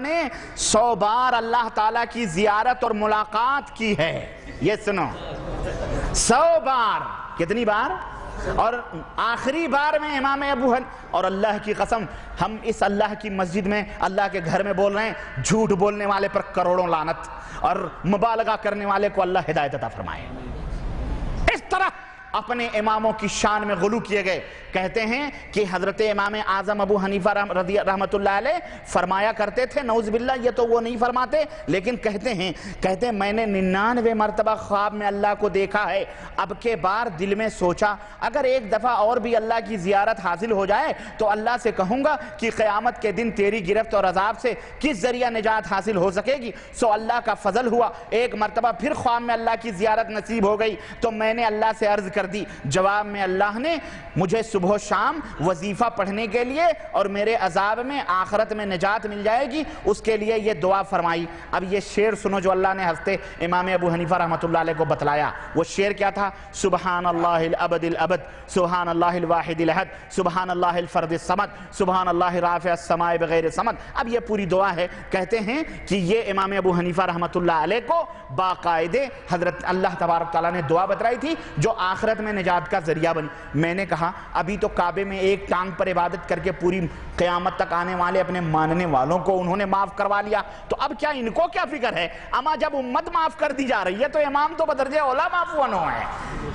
نے 100 بار اللہ تعالیٰ کی زیارت اور ملاقات کی ہے. یہ سنو، 100 بار. کتنی بار؟ اور آخری بار میں امام ابو اور اللہ کی قسم ہم اس اللہ کی مسجد میں اللہ کے گھر میں بول رہے ہیں، جھوٹ بولنے والے پر کروڑوں لعنت اور مبالغہ کرنے والے کو اللہ ہدایت عطا فرمائے. اس طرح اپنے اماموں کی شان میں غلو کیے گئے. کہتے ہیں کہ حضرت امام اعظم ابو حنیفہ رحمۃ اللہ علیہ فرمایا کرتے تھے، نعوذ باللہ یہ تو وہ نہیں فرماتے، لیکن کہتے ہیں میں نے 99 مرتبہ خواب میں اللہ کو دیکھا ہے. اب کے بار دل میں سوچا اگر ایک دفعہ اور بھی اللہ کی زیارت حاصل ہو جائے تو اللہ سے کہوں گا کہ قیامت کے دن تیری گرفت اور عذاب سے کس ذریعہ نجات حاصل ہو سکے گی. سو اللہ کا فضل ہوا، ایک مرتبہ پھر خواب میں اللہ کی زیارت نصیب ہو گئی تو میں نے اللہ سے عرض کر دی. جواب میں اللہ نے مجھے صبح و شام وظیفہ پڑھنے کے لیے اور میرے عذاب میں آخرت میں نجات مل جائے گی اس کے لیے یہ دعا فرمائی. اب یہ شعر سنو جو اللہ نے ہنستے امام ابو حنیفہ رحمۃ اللہ علیہ کو بتلایا. وہ شعر کیا تھا؟ سبحان اللہ الابد الابد، سبحان اللہ الواحد الاحد، سبحان اللہ الفرد الصمد، سبحان اللہ رافع السماء بغیر صمد. اب یہ پوری دعا ہے. کہتے ہیں کہ یہ امام ابو حنیفہ رحمۃ اللہ علیہ کو باقاعدے حضرت اللہ تبارک تعالیٰ نے دعا بتلائی تھی جو آخرت میں نجات کا ذریعہ بنی. میں نے کہا ابھی تو کعبے میں ایک ٹانگ پر عبادت کر کے پوری قیامت تک آنے والے اپنے ماننے والوں کو انہوں نے معاف کروا لیا، تو اب کیا ان کو کیا فکر ہے؟ اما جب امت معاف کر دی جا رہی ہے تو امام تو بدرجہ اولا معفو عنہ ہے،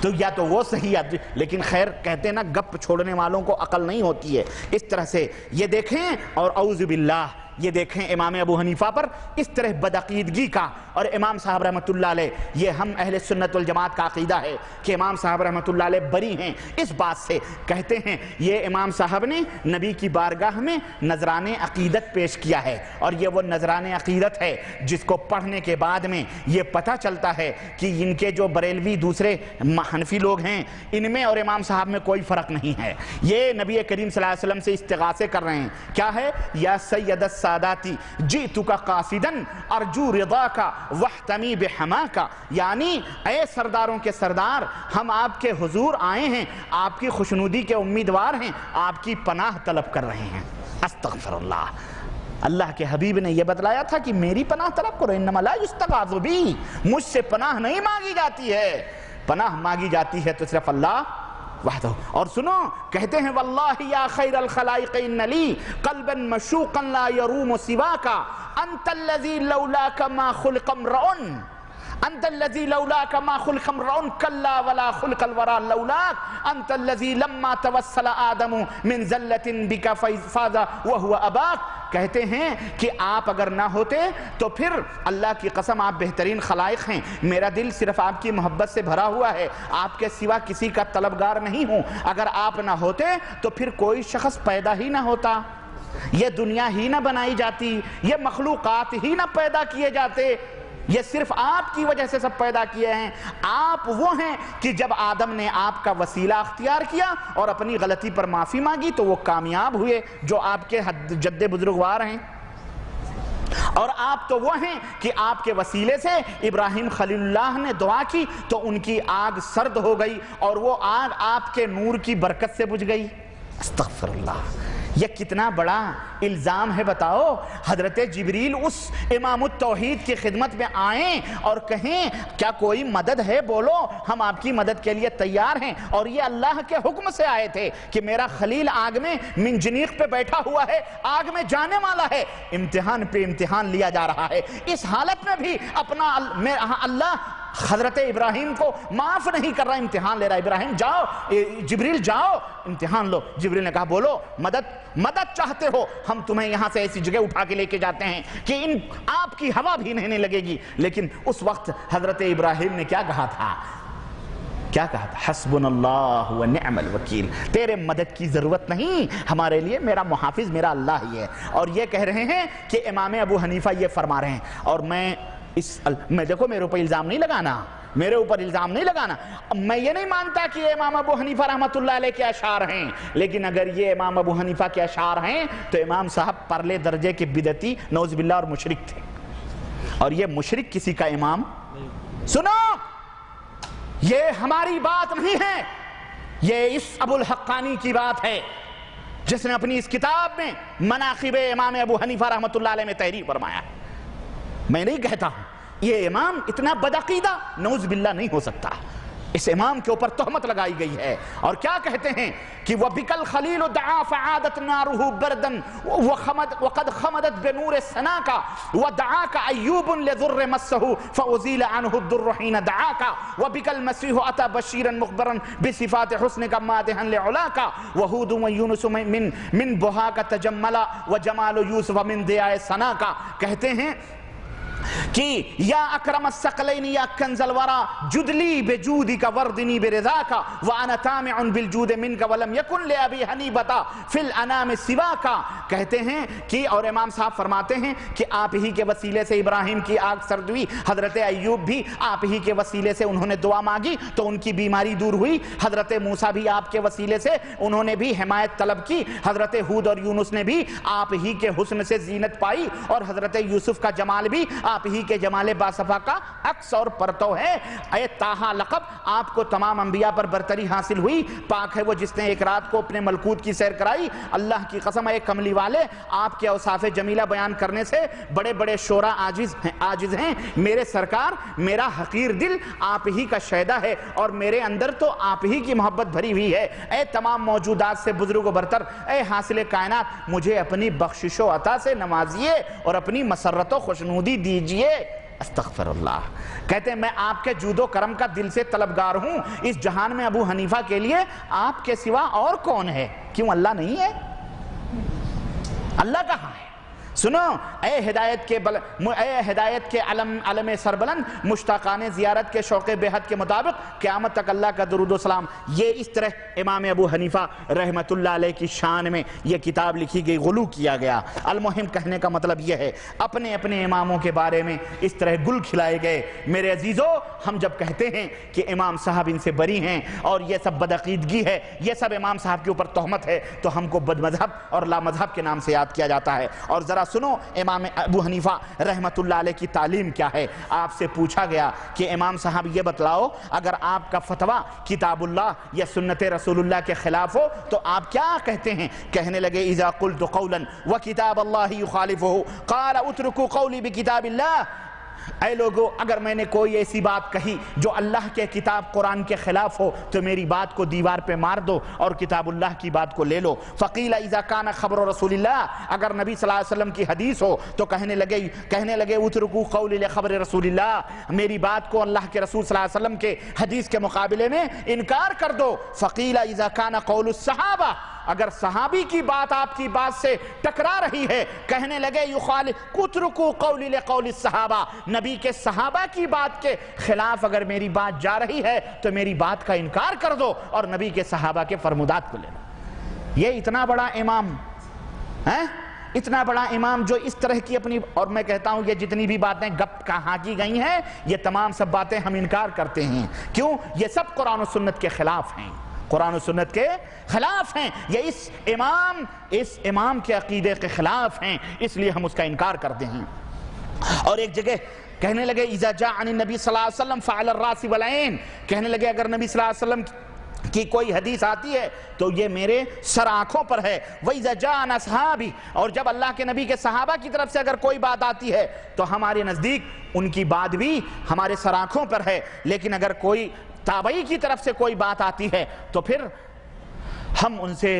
تو یا تو وہ صحیح ہے. لیکن خیر کہتے ہیں نا گپ چھوڑنے والوں کو عقل نہیں ہوتی ہے. اس طرح سے یہ دیکھیں، اور اعوذ باللہ یہ دیکھیں امام ابو حنیفہ پر اس طرح بدعقیدگی کا. اور امام صاحب رحمۃ اللہ علیہ، یہ ہم اہل سنت والجماعت کا عقیدہ ہے کہ امام صاحب رحمۃ اللہ علیہ بری ہیں اس بات سے. کہتے ہیں یہ امام صاحب نے نبی کی بارگاہ میں نذران عقیدت پیش کیا ہے، اور یہ وہ نذران عقیدت ہے جس کو پڑھنے کے بعد میں یہ پتہ چلتا ہے کہ ان کے جو بریلوی دوسرے حنفی لوگ ہیں ان میں اور امام صاحب میں کوئی فرق نہیں ہے. یہ نبی کریم صلی اللہ علیہ وسلم سے استغاثے کر رہے ہیں. کیا ہے؟ یا سید الساداتی جئتک قاصدا ارجو رضاک واحتمی بحماک، یعنی اے سرداروں کے سردار ہم آپ کے حضور آئے ہیں، آپ کی خوشنودی کے امیدوار ہیں، آپ کی پناہ طلب کر رہے ہیں. استغفر اللہ. اللہ کے حبیب نے یہ بتلایا تھا کہ میری پناہ طلب کرو، انما لا یستغاث بی، مجھ سے پناہ نہیں مانگی جاتی ہے، پناہ مانگی جاتی ہے تو صرف اللہ وحدہ. اور سنو کہتے ہیں واللہ یا خیر الخلائق ان لی قلبا مشوقا لا یروم سواک، انت الذی لولاک ما خلق امرؤ، انت الذی لولاک ما خلق امرؤ کلا ولا خلق الورى لولاک، انت الذی لما توسل آدم من ذلۃ بک فاز وهو اباک. کہتے ہیں کہ آپ اگر نہ ہوتے تو پھر اللہ کی قسم آپ بہترین خلائق ہیں، میرا دل صرف آپ کی محبت سے بھرا ہوا ہے، آپ کے سوا کسی کا طلبگار نہیں ہوں. اگر آپ نہ ہوتے تو پھر کوئی شخص پیدا ہی نہ ہوتا، یہ دنیا ہی نہ بنائی جاتی، یہ مخلوقات ہی نہ پیدا کیے جاتے. یہ صرف آپ کی وجہ سے سب پیدا کیے ہیں. آپ وہ ہیں کہ جب آدم نے آپ کا وسیلہ اختیار کیا اور اپنی غلطی پر معافی مانگی تو وہ کامیاب ہوئے جو آپ کے جد بزرگوار ہیں. اور آپ تو وہ ہیں کہ آپ کے وسیلے سے ابراہیم خلیل اللہ نے دعا کی تو ان کی آگ سرد ہو گئی اور وہ آگ آپ کے نور کی برکت سے بجھ گئی. استغفر اللہ. یہ کتنا بڑا الزام ہے بتاؤ. حضرت جبریل اس امام التوحید کی خدمت میں آئیں اور کہیں کیا کوئی مدد ہے؟ بولو ہم آپ کی مدد کے لیے تیار ہیں. اور یہ اللہ کے حکم سے آئے تھے کہ میرا خلیل آگ میں منجنیق پہ بیٹھا ہوا ہے، آگ میں جانے والا ہے، امتحان پہ امتحان لیا جا رہا ہے. اس حالت میں بھی اپنا اللہ حضرت ابراہیم کو معاف نہیں کر رہا، امتحان لے رہا. ابراہیم جاؤ، جبریل جاؤ امتحان لو. جبریل نے کہا بولو مدد چاہتے ہو ہم تمہیں یہاں سے ایسی جگہ اٹھا کے لے کے جاتے ہیں کہ آپ کی ہوا بھی نہیں لگے گی. لیکن اس وقت حضرت ابراہیم نے کیا کہا تھا؟ حسبنا اللہ و نعم الوکیل، تیرے مدد کی ضرورت نہیں ہمارے لیے، میرا محافظ میرا اللہ ہی ہے. اور یہ کہہ رہے ہیں کہ امام ابو حنیفہ یہ فرما رہے ہیں. اور میں دیکھو میرے اوپر الزام نہیں لگانا، میں یہ نہیں مانتا کہ یہ امام ابو حنیفہ رحمۃ اللہ علیہ کے اشعار ہیں، لیکن اگر یہ امام ابو حنیفہ کے اشعار ہیں تو امام صاحب پرلے درجے کے بدعتی نعوذ باللہ اور مشرک تھے. اور یہ مشرک کسی کا امام. سنو یہ ہماری بات نہیں ہے، یہ اس ابو الحقانی کی بات ہے. جس نے اپنی اس کتاب میں مناقب امام ابو حنیفہ رحمۃ اللہ علیہ میں تحریر فرمایا ہے۔ میں نہیں کہتا ہوں یہ امام اتنا بدعقیدہ نعوذ باللہ نہیں ہو سکتا، اس امام کے اوپر تہمت لگائی گئی ہے۔ اور کیا کہتے ہیں کہ وَبِكَ الْخَلِيلُ دَعَا فَعَادَتْ نَارُهُ بَرْدًا وَقَدْ خَمَدَتْ بِنُورِ السَّنَاكَ وَدَعَاكَ أَيُّوبٌ لِذُرِّ مَسَّهُ فَأُزِيلَ عَنْهُ الضُّرُّ حِينَ دَعَاكَ وَبِكَ الْمَسِيحُ أَتَى بَشِيرًا مُخْبِرًا بِصِفَاتِ حُسْنِكَ مَادِحًا لِعُلَاكَ وَهُودٌ وَيُونُسُ مِن بُهَاكَ تَجَمَّلَ وَجَمَالُ يُوسُفَ مِن ضِيَاءِ السَّنَاكَ۔ کہتے ہیں کہ یا اکرم الثقلین یا کنز الورا جدلی بجودک وردنی برضاک وانا تامع بالجود منک ولم یکن لابی حنیبۃ فی الانام سواک۔ کہتے ہیں کہ اور امام صاحب فرماتے ہیں کہ آپ ہی کے وسیلے سے ابراہیم کی آگ سرد ہوئی، حضرت ایوب بھی آپ ہی کے وسیلے سے انہوں نے دعا مانگی تو ان کی بیماری دور ہوئی، حضرت موسیٰ بھی آپ کے وسیلے سے انہوں نے بھی حمایت طلب کی، حضرت ہود اور یونس نے بھی آپ ہی کے حسن سے زینت پائی، اور حضرت یوسف کا جمال بھی آپ ہی کے جمال باصفا کا عکس اور پرتو ہے۔ اے طٰہٰ لقب آپ کو تمام انبیاء پر برتری حاصل ہوئی، پاک ہے وہ جس نے ایک رات کو اپنے ملکوت کی سیر کرائی۔ اللہ کی قسم اے کملی والے، آپ کے اوصاف جمیلہ بیان کرنے سے بڑے بڑے شعراء عاجز ہیں۔ میرے سرکار، میرا حقیر دل آپ ہی کا شیدا ہے اور میرے اندر تو آپ ہی کی محبت بھری ہوئی ہے۔ اے تمام موجودات سے بزرگ و برتر، اے حاصل کائنات، مجھے اپنی بخشش و عطا سے نوازیے اور اپنی مسرت و خوشنودی دیجیے۔ استغفر اللہ۔ کہتے ہیں میں آپ کے جود و کرم کا دل سے طلبگار ہوں، اس جہان میں ابو حنیفہ کے لیے آپ کے سوا اور کون ہے؟ کیوں اللہ نہیں ہے؟ اللہ کہاں ہے؟ سنو اے ہدایت کے علم سربلند، مشتاقان زیارت کے شوق بے حد کے مطابق قیامت تک اللہ کا درود و سلام۔ یہ اس طرح امام ابو حنیفہ رحمت اللہ علیہ کی شان میں یہ کتاب لکھی گئی، غلو کیا گیا۔ المہم کہنے کا مطلب یہ ہے اپنے اپنے اماموں کے بارے میں اس طرح گل کھلائے گئے۔ میرے عزیزو، ہم جب کہتے ہیں کہ امام صاحب ان سے بری ہیں اور یہ سب بدعقیدگی ہے، یہ سب امام صاحب کے اوپر تہمت ہے، تو ہم کو بد مذہب اور لا مذہب کے نام سے یاد کیا جاتا ہے۔ اور ذرا سنو امام ابو حنیفہ رحمت اللہ علیہ کی تعلیم کیا ہے۔ آپ سے پوچھا گیا کہ امام صاحب یہ بتلاؤ، اگر آپ کا فتویٰ کتاب اللہ یا سنت رسول اللہ کے خلاف ہو تو آپ کیا کہتے ہیں؟ کہنے لگے اذا قلت قولا وکتاب اللہ یخالفہ قال اترکوا قولی بکتاب اللہ۔ اے لوگو، اگر میں نے کوئی ایسی بات کہی جو اللہ کے کتاب قرآن کے خلاف ہو تو میری بات کو دیوار پہ مار دو اور کتاب اللہ کی بات کو لے لو۔ فقیل اذا کان خبر رسول اللہ، اگر نبی صلی اللہ علیہ وسلم کی حدیث ہو تو کہنے لگے اترکوا قولی لخبر رسول اللہ، میری بات کو اللہ کے رسول صلی اللہ علیہ وسلم کے حدیث کے مقابلے میں انکار کر دو۔ فقیل اذا کان قول الصحابہ، اگر صحابی کی بات آپ کی بات سے ٹکرا رہی ہے، کہنے لگے یخالف اترکوا قولی لقول الصحابہ، نبی کے صحابہ کی بات کے خلاف اگر میری بات جا رہی ہے تو میری بات کا انکار کر دو اور نبی کے صحابہ کے فرمودات کو لے لو۔ یہ اتنا بڑا امام ہے، اتنا بڑا امام جو اس طرح کی اپنی، اور میں کہتا ہوں یہ جتنی بھی باتیں گپ کہاں کی گئی ہیں یہ تمام سب باتیں ہم انکار کرتے ہیں۔ کیوں؟ یہ سب قرآن و سنت کے خلاف ہیں، قرآن و سنت کے خلاف ہیں، یہ اس امام کے عقیدے کے خلاف ہیں، اس لیے ہم اس کا انکار کرتے ہیں۔ اور ایک جگہ کہنے لگے اذا جاء عن النبی صلی اللہ علیہ وسلم فعلى الراس والعین، کہنے لگے اگر نبی صلی اللہ علیہ وسلم کی کوئی حدیث آتی ہے تو یہ میرے سر آنکھوں پر ہے۔ وَإِذَا جَاءَ عَنْ أَصْحَابِهِ، اور جب اللہ کے نبی کے صحابہ کی طرف سے اگر کوئی بات آتی ہے تو ہمارے نزدیک ان کی بات بھی ہمارے سر آنکھوں پر ہے، لیکن اگر کوئی تابعی کی طرف سے کوئی بات آتی ہے تو پھر ہم ان سے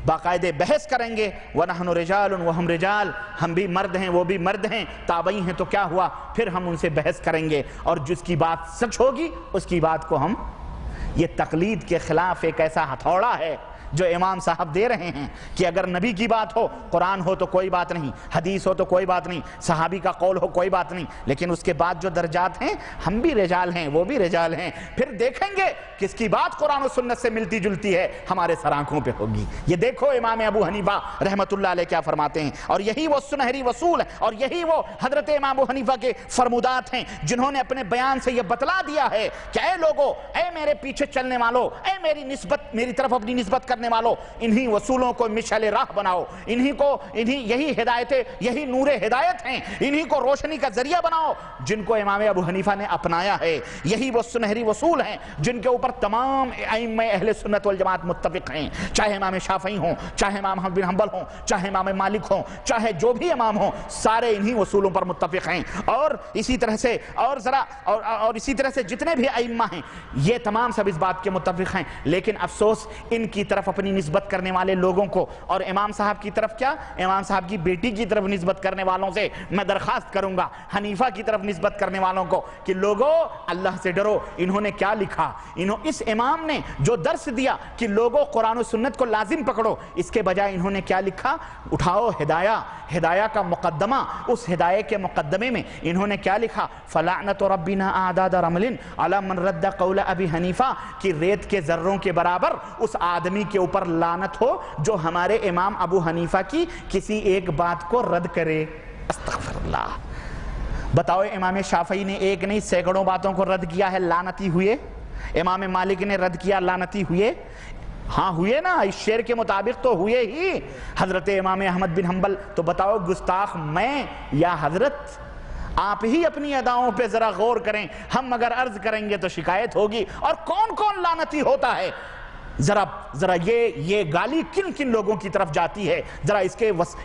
باقاعدہ بحث کریں گے۔ وَنَحْنُ رِجَالٌ وَهُمْ رِجَالٌ، ہم بھی مرد ہیں وہ بھی مرد ہیں، تابعی ہیں تو کیا ہوا، پھر ہم ان سے بحث کریں گے، اور جس کی بات سچ ہوگی اس کی بات کو ہم، یہ تقلید کے خلاف ایک ایسا ہتھوڑا ہے جو امام صاحب دے رہے ہیں کہ اگر نبی کی بات ہو، قرآن ہو تو کوئی بات نہیں، حدیث ہو تو کوئی بات نہیں، صحابی کا قول ہو کوئی بات نہیں، لیکن اس کے بعد جو درجات ہیں، ہم بھی رجال ہیں وہ بھی رجال ہیں، پھر دیکھیں گے کس کی بات قرآن و سنت سے ملتی جلتی ہے، ہمارے سر آنکھوں پہ ہوگی۔ یہ دیکھو امام ابو حنیفہ رحمت اللہ علیہ کیا فرماتے ہیں، اور یہی وہ سنہری وصول ہے، اور یہی وہ حضرت امام ابو حنیفہ کے فرمودات ہیں جنہوں نے اپنے بیان سے یہ بتلا دیا ہے کہ اے لوگو، اے میرے پیچھے چلنے والو، اے میری طرف اپنی نسبت کرنے کرنے والوں انہی وصولوں کو مشعل راہ بناؤ، یہی ہدایتیں، یہی نور ہدایت ہیں، انہی کو روشنی کا ذریعہ بناؤ جن کو امام ابو حنیفہ نے اپنایا ہے۔ یہی وہ سنہری وصول ہیں جن کے اوپر تمام ائمہ اہل سنت والجماعت متفق ہیں، چاہے امام شافعی ہوں، چاہے امام احمد بن حنبل ہوں، چاہے امام مالک ہوں، چاہے جو بھی امام ہوں، سارے انہی وصولوں پر متفق ہیں۔ اور اسی طرح سے جتنے بھی ائمہ ہیں یہ تمام سب اس بات کے متفق ہیں، لیکن افسوس ان کی طرف اپنی نسبت کرنے والے لوگوں کو، اور امام صاحب کی طرف کیا، امام صاحب کی بیٹی کی طرف نسبت کرنے والوں سے میں درخواست کروں گا، حنیفہ کی طرف نسبت کرنے والوں کو، کہ لوگوں اللہ سے ڈرو۔ انہوں نے کیا لکھا؟ اس امام نے جو درس دیا کہ لوگوں قرآن و سنت کو لازم پکڑو، اس کے بجائے انہوں نے کیا لکھا؟ اٹھاؤ ہدایہ کا مقدمہ، اس ہدایہ کے مقدمے میں انہوں نے کیا لکھا؟ فَلَعْنَةُ رَبِّنَا أَعْدَادَ رَمْلٍ عَلَى مَنْ رَدَّ قَوْلَ أَبِي حنیفہ، کہ ریت کے ذروں کے برابر اس آدمی کے اوپر لعنت ہو جو ہمارے امام ابو حنیفہ کی کسی ایک بات کو رد کرے۔ استغفر اللہ۔ بتاؤ امام شافعی نے ایک نہیں سینکڑوں باتوں کو رد کیا ہے، لعنتی ہوئے؟ امام مالک نے رد کیا، لعنتی ہوئے؟ ہاں ہوئے نا، اس شعر کے مطابق تو ہوئے ہی۔ حضرت امام احمد بن حنبل تو بتاؤ گستاخ میں یا حضرت؟ آپ ہی اپنی اداؤں پہ ذرا غور کریں، ہم اگر عرض کریں گے تو شکایت ہوگی۔ اور کون کون لعنتی ہوتا ہے؟ ذرا یہ گالی کن کن لوگوں کی طرف جاتی ہے، ذرا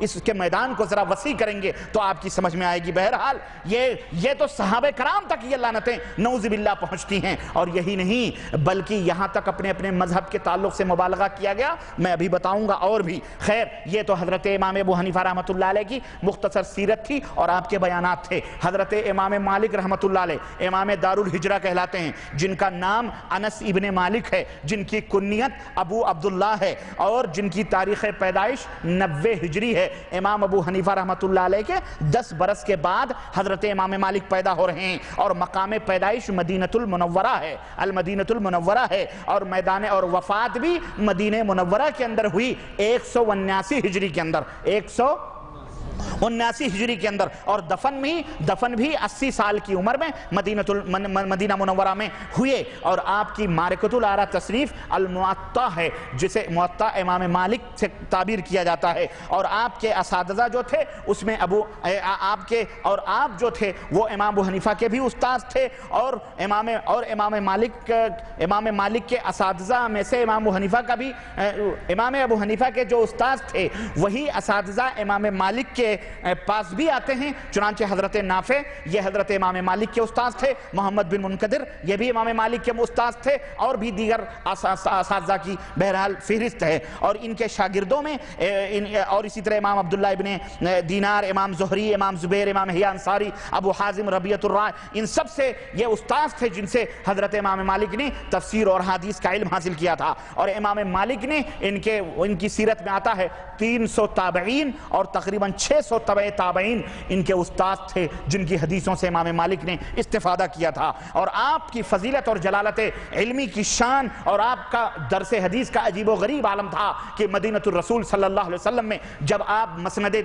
اس کے میدان کو ذرا وسیع کریں گے تو آپ کی سمجھ میں آئے گی۔ بہرحال یہ تو صحابہ کرام تک یہ لعنتیں نعوذ باللہ پہنچتی ہیں، اور یہی نہیں بلکہ یہاں تک اپنے مذہب کے تعلق سے مبالغہ کیا گیا، میں ابھی بتاؤں گا اور بھی۔ خیر یہ تو حضرت امام ابو حنیفہ رحمۃ اللہ علیہ کی مختصر سیرت تھی اور آپ کے بیانات تھے۔ حضرت امام مالک رحمۃ اللہ علیہ امام دار الہجرہ کہلاتے ہیں، جن کا نام انس ابن مالک ہے، جن کی کنیت ابو عبداللہ ہے، اور جن کی تاریخ پیدائش 90 ہجری ہے۔ امام ابو حنیفہ رحمۃ اللہ علیہ کے 10 برس کے بعد حضرت امام مالک پیدا ہو رہے ہیں، اور مقام پیدائش مدینۃ المنورہ ہے، المدینۃ المنورہ ہے، اور میدان اور وفات بھی مدینہ منورہ کے اندر ہوئی 179 ہجری کے اندر، 179 ہجری کے اندر، اور دفن بھی 80 سال کی عمر میں مدینہ منورہ میں ہوئے۔ اور آپ کی معرکۃ الآراء تصنیف الموطا ہے، جسے موطا امام مالک سے تعبیر کیا جاتا ہے، اور آپ کے اساتذہ جو تھے اس میں آپ جو تھے وہ امام ابو حنیفہ کے بھی استاد تھے، اور امام مالک کے اساتذہ میں سے امام ابو حنیفہ کا بھی، امام ابو حنیفہ کے جو استاد تھے وہی اساتذہ امام مالک کے پاس بھی آتے ہیں۔ چنانچہ حضرت نافع یہ حضرت امام مالک کے استاد تھے، محمد بن منقدر یہ بھی امام مالک کے استاد تھے، اور بھی دیگر اساتذہ کی بہرحال فہرست ہے۔ اور ان کے شاگردوں میں اور اسی طرح امام عبداللہ ابن دینار، امام زہری، امام زبیر، امام حیا انصاری، ابو حازم ربیعۃ الرائے، ان سب سے یہ استاد تھے جن سے حضرت امام مالک نے تفسیر اور حدیث کا علم حاصل کیا تھا۔ اور امام مالک نے ان کی سیرت میں آتا ہے 300 تابعین اور تقریباً 600 تبع تابعین ان کے استاد تھے، جن کی حدیثوں سے امام مالک نے استفادہ کیا تھا۔ اور آپ کی فضیلت اور جلالت علمی کی شان اور آپ کا درس حدیث کا عجیب و غریب عالم تھا کہ مدینۃ الرسول صلی اللہ علیہ وسلم میں جب آپ مسند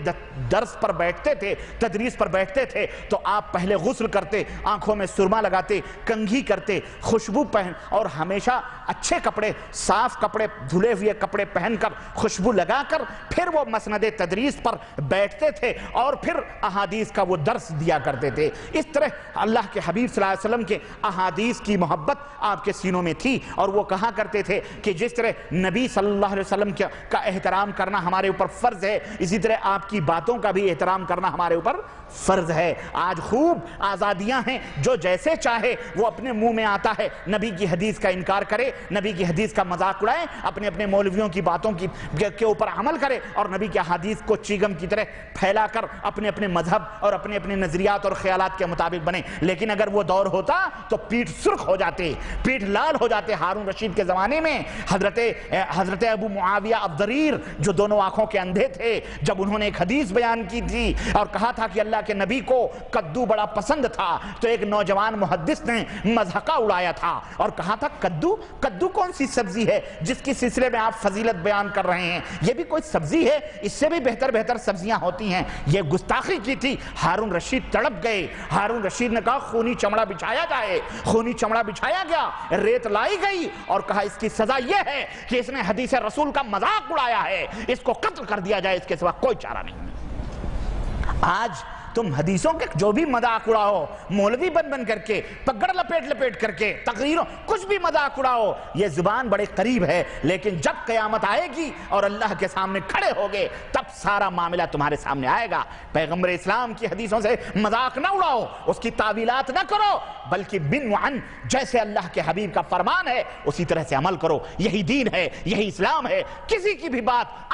درس پر بیٹھتے تھے، تدریس پر بیٹھتے تھے، تو آپ پہلے غسل کرتے، آنکھوں میں سرما لگاتے، کنگھی کرتے، خوشبو پہن، اور ہمیشہ اچھے کپڑے، صاف کپڑے، دھلے ہوئے کپڑے پہن کر، خوشبو لگا کر پھر وہ مسند تدریس پر بیٹھتے تھے، اور پھر احادیث کا وہ درس دیا کرتے تھے۔ اس طرح اللہ کے حبیب صلی اللہ علیہ وسلم کے احادیث کی محبت آپ کے سینوں میں تھی، اور وہ کہا کرتے تھے کہ جس طرح نبی صلی اللہ علیہ وسلم کا احترام کرنا ہمارے اوپر فرض ہے، اسی طرح آپ کی باتوں کا بھی احترام کرنا ہمارے اوپر فرض ہے۔ آج خوب آزادیاں ہیں، جو جیسے چاہے وہ اپنے منہ میں آتا ہے نبی کی حدیث کا انکار کرے، نبی کی حدیث کا مذاق اڑائے، اپنے مولویوں کی باتوں کے اوپر عمل کرے، اور نبی کی حدیث کو چیگم کی طرح پھیلا کر اپنے مذہب اور اپنے نظریات اور خیالات کے مطابق بنے۔ لیکن اگر وہ دور ہوتا تو پیٹھ سرخ ہو جاتے، پیٹھ لال ہو جاتے۔ ہارون رشید کے زمانے میں حضرت ابو معاویہ الضریر جو دونوں آنکھوں کے اندھے تھے، جب انہوں نے ایک حدیث بیان کی تھی اور کہا تھا کہ اللہ کے نبی کو کدو بڑا پسند تھا، تو ایک نوجوان محدث نے مضحکہ اڑایا تھا اور کہا تھا کدو کون سی سبزی ہے جس کی سلسلے میں آپ فضیلت بیان کر رہے ہیں؟ یہ بھی کوئی سبزی ہے؟ اس سے بھی بہتر سبزیاں ہوتی ہیں۔ یہ گستاخی کی تھی، ہارون رشید تڑپ گئے۔ ہارون رشید نے کہا خونی چمڑا بچھایا جائے، خونی چمڑا بچھایا گیا، ریت لائی گئی اور کہا اس کی سزا یہ ہے کہ اس نے حدیث رسول کا مذاق اڑایا ہے، اس کو قتل کر دیا جائے، اس کے سوا کوئی چارہ نہیں۔ آج تم حدیثوں کے جو بھی مذاق اڑاؤ، مولوی بن بن کر کے، پگڑ لپیٹ لپیٹ کر کے، تقریروں کچھ بھی مذاق اڑاؤ، یہ زبان بڑے قریب ہے، لیکن جب قیامت آئے گی اور اللہ کے سامنے کھڑے ہوگے تب سارا معاملہ تمہارے سامنے آئے گا۔ پیغمبر اسلام کی حدیثوں سے مذاق نہ اڑاؤ، اس کی تعویلات نہ کرو، بلکہ بن وعن جیسے اللہ کے حبیب کا فرمان ہے اسی طرح سے عمل کرو۔ یہی دین ہے، یہی اسلام ہے۔ کسی کی بھی بات